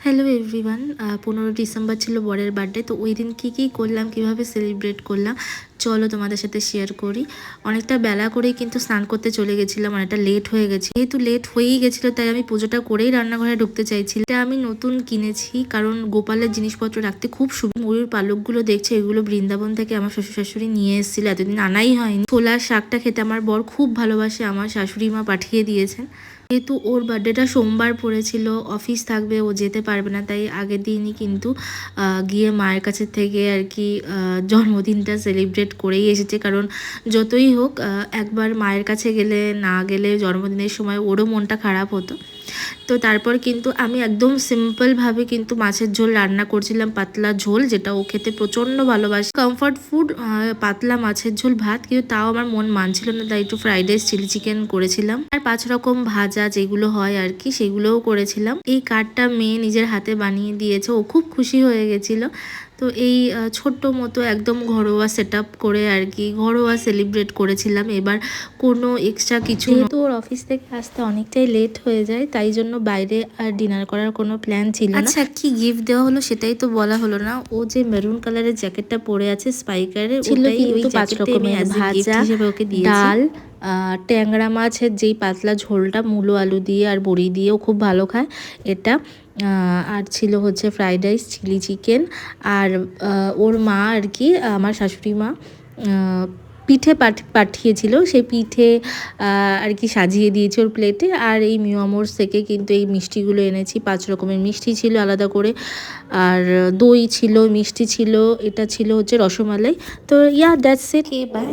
Hello everyone, 15 December ছিল বরের birthday. তো ওই দিন কী করলাম, কীভাবে সেলিব্রেট করলাম, চলো তোমাদের সাথে শেয়ার করি। অনেকটা বেলা করেই কিন্তু স্নান করতে চলে গেছিলাম, অনেকটা লেট হয়ে গেছে। যেহেতু লেট হয়েই গেছিলো তাই আমি পুজোটা করেই রান্নাঘরে ঢুকতে চাইছিলাম। এটা আমি নতুন কিনেছি, কারণ গোপালের জিনিসপত্র রাখতে খুব সুবিধা। ময়ূর পালকগুলো দেখছে, এগুলো বৃন্দাবন থেকে আমার শ্বশুর শাশুড়ি নিয়ে এসেছিলো, এতদিন আনাই হয়নি। ছোলার শাকটা খেতে আমার বর খুব ভালোবাসে, আমার শাশুড়ি মা পাঠিয়ে দিয়েছেন। যেহেতু ওর বার্থডেটা সোমবার পড়েছিল, অফিস থাকবে, ও যেতে পারবে না, তাই আগের দিনই কিন্তু গিয়ে মায়ের কাছে থেকে আর কি জন্মদিনটা সেলিব্রেট করেই এসেছে। কারণ যতই হোক একবার মায়ের কাছে গেলে না গেলে জন্মদিনের সময় ওরও মনটা খারাপ হতো। তো তারপর কিন্তু আমি একদম সিম্পলভাবে কিন্তু মাছের ঝোল রান্না করছিলাম, পাতলা ঝোল, যেটা ও খেতে প্রচণ্ড ভালোবাসে। কমফর্ট ফুড পাতলা মাছের ঝোল ভাত, কিন্তু তাও আমার মন মানছিল না, তাই একটু ফ্রাইড রাইস চিলি চিকেন করেছিলাম। আর 5 রকম ভাজা যেগুলো হয় আর কি, সেগুলোও করেছিলাম। এই কার্ডটা মেয়ে নিজের হাতে বানিয়ে দিয়েছে, ও খুব খুশি হয়ে গেছিলো। তো এই ছোট্ট মতো একদম ঘরোয়া সেট আপ করে আর কি ঘরোয়া সেলিব্রেট করেছিলাম। এবার কোনো এক্সট্রা কিছু, যেহেতু ওর অফিস থেকে আসতে অনেকটাই লেট হয়ে যায়, তাই জন্য বাইরে আর ডিনার করার কোনো প্ল্যান ছিল না। আচ্ছা, কি গিফট দেওয়া হলো সেটাই তো বলা হলো না। ও যে মেরুন কালারের জ্যাকেটটা পরে আছে স্পাইকারের, ওটাই ওই 5 রকমের ভাজা, ওকে দিয়েছি। ডাল, ট্যাংরা মাছের যেই পাতলা ঝোলটা মূলো আলু দিয়ে আর বড়ি দিয়েও খুব ভালো খায় এটা, আর ছিল হচ্ছে ফ্রাইড রাইস, চিলি চিকেন, আর ওর মা আর কি আমার শাশুড়ি মা পিঠে পাঠিয়েছিল, সেই পিঠে আর কি সাজিয়ে দিয়েছে ওর প্লেটে। আর এই মিয়ামোরস থেকে কিন্তু এই মিষ্টিগুলো এনেছি, 5 রকমের মিষ্টি ছিল আলাদা করে, আর দই ছিল, মিষ্টি ছিল, এটা ছিল হচ্ছে রসমালাই। তো দ্যাটস ইট, বাই।